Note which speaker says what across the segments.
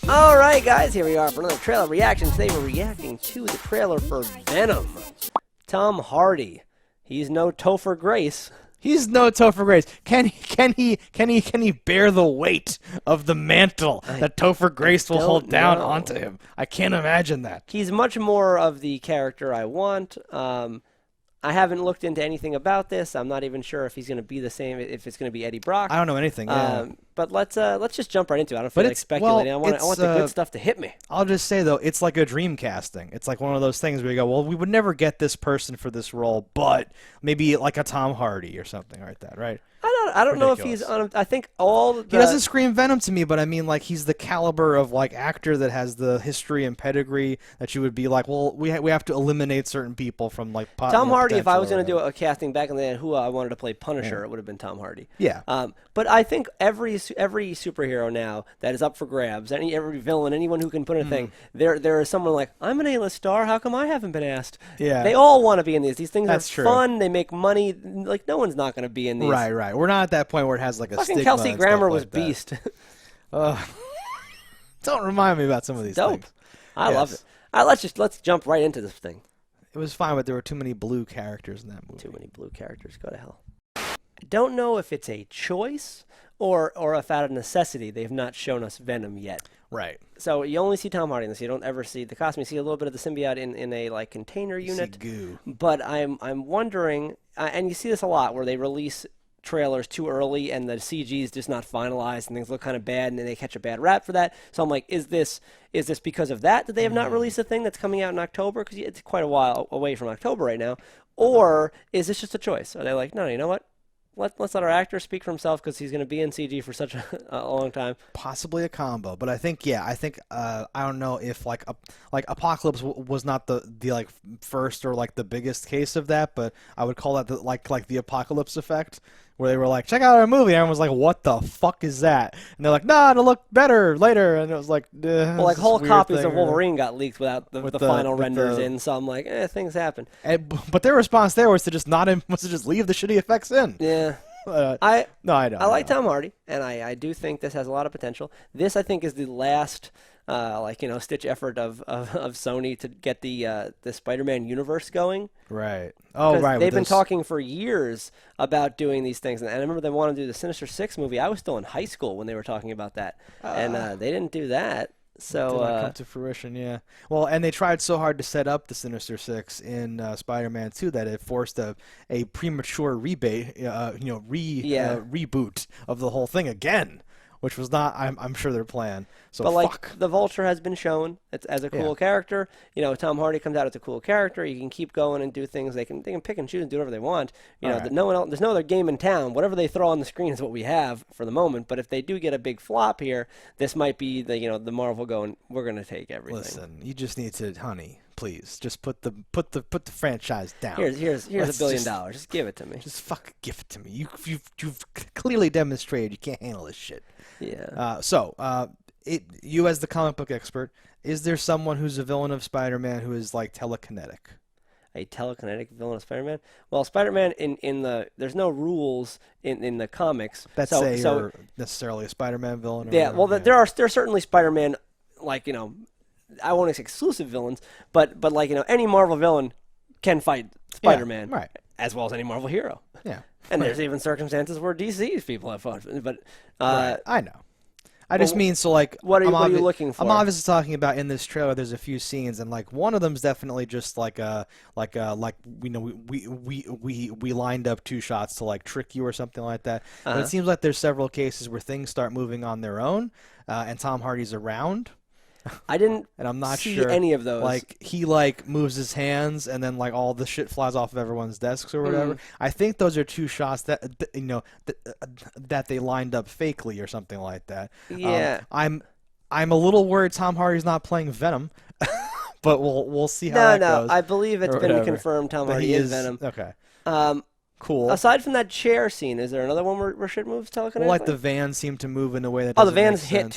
Speaker 1: All right, guys, here we are for another trailer reaction. Today we're reacting to the trailer for Venom. Tom Hardy. He's no Topher Grace.
Speaker 2: He's no Topher Grace. Can he bear the weight of the mantle that Topher Grace will hold down onto him? I can't imagine that.
Speaker 1: He's much more of the character I want. I haven't looked into anything about this. I'm not even sure if he's going to be the same, if it's going to be Eddie Brock.
Speaker 2: I don't know anything. Yeah.
Speaker 1: But let's just jump right into it. I don't feel like speculating.
Speaker 2: Well,
Speaker 1: I want the good stuff to hit me.
Speaker 2: I'll just say, though, it's like a dream casting. It's like one of those things where you go, well, we would never get this person for this role, but maybe like a Tom Hardy or something like that, right?
Speaker 1: I don't know if he's on. I think he
Speaker 2: doesn't scream Venom to me, but I mean, like, he's the caliber of like actor that has the history and pedigree that you would be like, well, we have to eliminate certain people from like
Speaker 1: Tom Hardy. If I was going to do a casting back in the day, who I wanted to play Punisher, it would have been Tom Hardy.
Speaker 2: Yeah.
Speaker 1: But I think every superhero now that is up for grabs, every villain, anyone who can put in a thing, there is someone like, I'm an A-list star. How come I haven't been asked?
Speaker 2: Yeah.
Speaker 1: They all want to be in these. These things
Speaker 2: That's
Speaker 1: are
Speaker 2: true.
Speaker 1: fun. They make money. Like no one's not going to be in these.
Speaker 2: Right. We're not at that point where it has like a
Speaker 1: fucking
Speaker 2: stigma.
Speaker 1: Kelsey Grammer was
Speaker 2: like
Speaker 1: beast.
Speaker 2: Don't remind me about some of these
Speaker 1: Dope.
Speaker 2: things.
Speaker 1: I love it. All right, let's jump right into this thing.
Speaker 2: It was fine, but there were too many blue characters in that movie.
Speaker 1: Too many blue characters. Go to hell. I don't know if it's a choice or if out of necessity they've not shown us Venom yet.
Speaker 2: Right.
Speaker 1: So you only see Tom Hardy in this. You don't ever see the costume. You see a little bit of the symbiote in a like container unit.
Speaker 2: See goo.
Speaker 1: But I'm wondering, and you see this a lot where they release trailers too early and the CG is just not finalized and things look kind of bad and then they catch a bad rap for that. So I'm like, is this because of that they have not released a thing that's coming out in October? Because it's quite a while away from October right now. Or is this just a choice? Are they like, no, you know what? Let's let our actor speak for himself because he's going to be in CG for such a long time.
Speaker 2: Possibly a combo, but I think I don't know if like Apocalypse was not the like first or like the biggest case of that, but I would call that like the Apocalypse effect, where they were like, check out our movie, and everyone was like, what the fuck is that? And they're like, nah, it'll look better later, and it was like,
Speaker 1: well, like whole copies of Wolverine got leaked without the final renders in, so I'm like, things happen.
Speaker 2: But their response there was to just leave the shitty effects in.
Speaker 1: Yeah.
Speaker 2: I
Speaker 1: like Tom Hardy, and I do think this has a lot of potential. This, I think, is the last stitch effort of Sony to get the Spider-Man universe going.
Speaker 2: Right. Oh, right.
Speaker 1: They've been talking for years about doing these things, and I remember they wanted to do the Sinister Six movie. I was still in high school when they were talking about that, and they didn't do that. So
Speaker 2: did not come to fruition, yeah. Well, and they tried so hard to set up the Sinister Six in Spider-Man 2 that it forced a premature reboot of the whole thing again, which was not, I'm sure, their plan. So
Speaker 1: but
Speaker 2: fuck.
Speaker 1: Like the Vulture has been shown as a cool character. You know, Tom Hardy comes out as a cool character. You can keep going and do things. They can pick and choose and do whatever they want. You know, no one else, there's no other game in town. Whatever they throw on the screen is what we have for the moment. But if they do get a big flop here, this might be the Marvel going, we're going to take everything.
Speaker 2: Listen, you just need to, honey, please, just put the franchise down.
Speaker 1: Here's $1 billion. Just give it to me.
Speaker 2: Just fucking give it to me. You've clearly demonstrated you can't handle this shit.
Speaker 1: Yeah.
Speaker 2: You as the comic book expert, is there someone who's a villain of Spider-Man who is like telekinetic?
Speaker 1: A telekinetic villain of Spider-Man? Well, Spider-Man there's no rules in the comics.
Speaker 2: That's necessarily a Spider-Man villain.
Speaker 1: Yeah. Well, there are certainly Spider-Man, like, I won't say exclusive villains, but like, any Marvel villain can fight Spider-Man,
Speaker 2: right?
Speaker 1: As well as any Marvel hero.
Speaker 2: Yeah.
Speaker 1: And there's even circumstances where DC's people have fought, but
Speaker 2: I know. I just mean, so like,
Speaker 1: what are you looking for?
Speaker 2: I'm obviously talking about in this trailer. There's a few scenes, and like one of them's definitely just we lined up two shots to like trick you or something like that. But it seems like there's several cases where things start moving on their own, and Tom Hardy's around.
Speaker 1: I didn't
Speaker 2: and I'm not
Speaker 1: see
Speaker 2: sure
Speaker 1: any of those.
Speaker 2: Like he moves his hands and then like all the shit flies off of everyone's desks or whatever. I think those are two shots that they lined up fakely or something like that.
Speaker 1: Yeah.
Speaker 2: I'm a little worried Tom Hardy's not playing Venom, but we'll see how that goes.
Speaker 1: No, I believe it's been confirmed Tom Hardy is Venom.
Speaker 2: Okay.
Speaker 1: Cool. Aside from that chair scene, is there another one where shit moves telekinetically?
Speaker 2: Well, like the vans seem to move in a way that
Speaker 1: the
Speaker 2: doesn't
Speaker 1: vans
Speaker 2: make
Speaker 1: hit
Speaker 2: sense.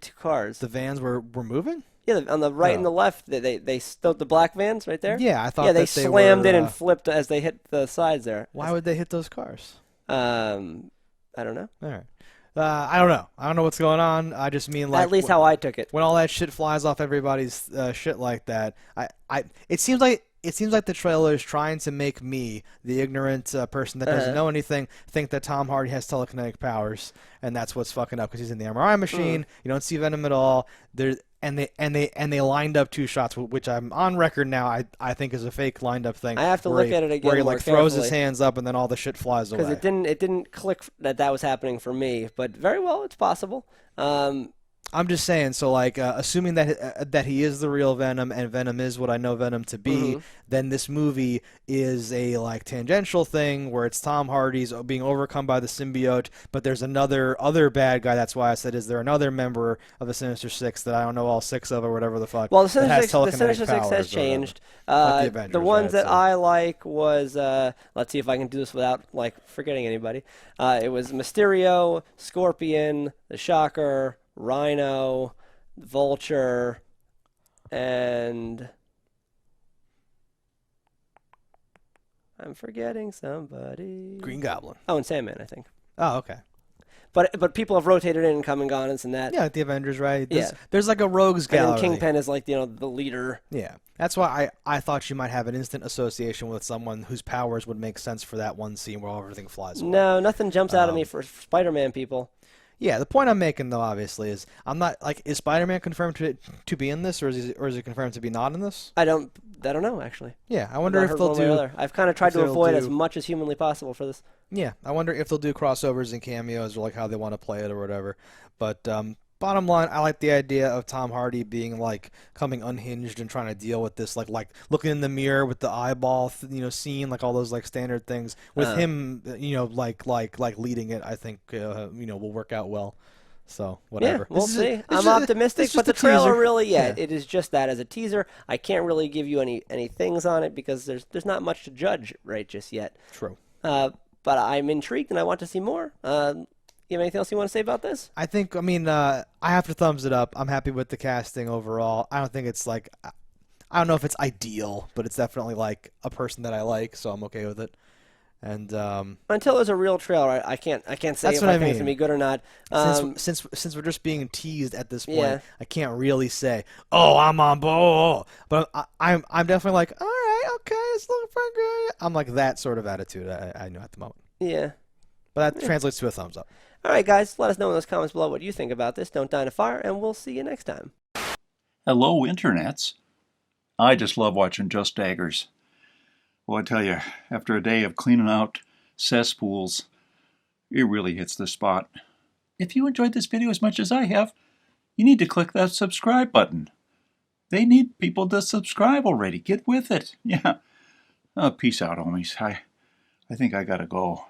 Speaker 1: two cars.
Speaker 2: The vans were moving?
Speaker 1: Yeah, on the right and the left, they stood the black vans right there.
Speaker 2: Yeah, I thought
Speaker 1: they
Speaker 2: that
Speaker 1: slammed
Speaker 2: were,
Speaker 1: it and flipped as they hit the sides there.
Speaker 2: Why would they hit those cars?
Speaker 1: I don't know.
Speaker 2: All right. I don't know. I don't know what's going on. I just mean
Speaker 1: At
Speaker 2: like
Speaker 1: least how I took it.
Speaker 2: when all that shit flies off everybody's shit like that. It seems like the trailer is trying to make me, the ignorant person that doesn't
Speaker 1: Uh-huh.
Speaker 2: know anything, think that Tom Hardy has telekinetic powers, and that's what's fucking up because he's in the MRI machine. You don't see Venom at all. There and they lined up two shots, which I'm on record now. I think is a fake lined up thing
Speaker 1: I have to
Speaker 2: where
Speaker 1: look at it
Speaker 2: where
Speaker 1: again
Speaker 2: he
Speaker 1: more
Speaker 2: like throws his
Speaker 1: carefully
Speaker 2: hands up and then all the shit flies
Speaker 1: because
Speaker 2: away.
Speaker 1: it didn't click that was happening for me, but very well it's possible. Um,
Speaker 2: I'm just saying, so like, assuming that he is the real Venom and Venom is what I know Venom to be,
Speaker 1: mhm.
Speaker 2: then this movie is a like tangential thing where it's Tom Hardy's being overcome by the symbiote, but there's another other bad guy. That's why I said, is there another member of the Sinister Six that I don't know all six of or whatever the fuck
Speaker 1: Well,
Speaker 2: that has
Speaker 1: The
Speaker 2: telekinetic
Speaker 1: Sinister Six has
Speaker 2: powers or whatever?
Speaker 1: changed.
Speaker 2: Like the
Speaker 1: The
Speaker 2: Avengers,
Speaker 1: ones
Speaker 2: right?
Speaker 1: that
Speaker 2: So
Speaker 1: I like was let's see if I can do this without like forgetting anybody. It was Mysterio, Scorpion, the Shocker, Rhino, Vulture, and I'm forgetting somebody.
Speaker 2: Green Goblin.
Speaker 1: Oh, and Sandman, I think.
Speaker 2: Oh, okay.
Speaker 1: But people have rotated in and come and gone, and that.
Speaker 2: Yeah, like the Avengers, right?
Speaker 1: Yeah.
Speaker 2: There's like a rogues
Speaker 1: And then
Speaker 2: gallery.
Speaker 1: Kingpin is like the leader.
Speaker 2: Yeah, that's why I thought you might have an instant association with someone whose powers would make sense for that one scene where everything flies away.
Speaker 1: No, nothing jumps out at me
Speaker 2: Um,
Speaker 1: for Spider-Man people.
Speaker 2: yeah, the point I'm making though, obviously, is I'm not like is Spider-Man confirmed to be in this, or is he confirmed to be not in this?
Speaker 1: I don't know actually.
Speaker 2: Yeah, I
Speaker 1: I've
Speaker 2: wonder
Speaker 1: not
Speaker 2: if
Speaker 1: heard
Speaker 2: they'll
Speaker 1: one way or
Speaker 2: do.
Speaker 1: other. I've kind of tried
Speaker 2: If
Speaker 1: to
Speaker 2: they'll
Speaker 1: avoid as
Speaker 2: do.
Speaker 1: much as humanly possible for this.
Speaker 2: Yeah, I wonder if they'll do crossovers and cameos or like how they want to play it or whatever. But bottom line, I like the idea of Tom Hardy being like coming unhinged and trying to deal with this like looking in the mirror with the eyeball scene, like all those like standard things with
Speaker 1: Uh,
Speaker 2: him like leading it. I think will work out well. So
Speaker 1: yeah,
Speaker 2: whatever.
Speaker 1: we'll see.
Speaker 2: It's
Speaker 1: I'm
Speaker 2: just,
Speaker 1: optimistic,
Speaker 2: it's
Speaker 1: but
Speaker 2: just
Speaker 1: the
Speaker 2: a
Speaker 1: trailer
Speaker 2: teaser.
Speaker 1: really,
Speaker 2: Yeah.
Speaker 1: it is just that as a teaser. I can't really give you any things on it because there's not much to judge right just yet.
Speaker 2: True.
Speaker 1: Uh, but I'm intrigued and I want to see more. You have anything else you want to say about this?
Speaker 2: I think, I mean, I have to thumbs it up. I'm happy with the casting overall. I don't think it's like, I don't know if it's ideal, but it's definitely like a person that I like, so I'm okay with it. And
Speaker 1: Until there's a real trailer, I can't say
Speaker 2: that's
Speaker 1: if
Speaker 2: what
Speaker 1: I
Speaker 2: I
Speaker 1: think it's gonna
Speaker 2: mean.
Speaker 1: be good or not.
Speaker 2: Since we're just being teased at this point,
Speaker 1: Yeah.
Speaker 2: I can't really say, oh, I'm on board. But I'm definitely like, all right, okay, it's looking pretty good. I'm like that sort of attitude. I know at the moment,
Speaker 1: Yeah.
Speaker 2: but that translates to a thumbs up.
Speaker 1: All right, guys. Let us know in those comments below what you think about this. Don't die in a fire, and we'll see you next time.
Speaker 3: Hello, internets. I just love watching Just Daggers. Well, I tell you, after a day of cleaning out cesspools, it really hits the spot. If you enjoyed this video as much as I have, you need to click that subscribe button. They need people to subscribe already. Get with it. Yeah. Peace out, homies. I think I gotta go.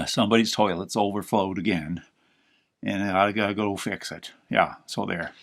Speaker 3: Somebody's toilet's overflowed again, and I gotta go fix it. Yeah, so there.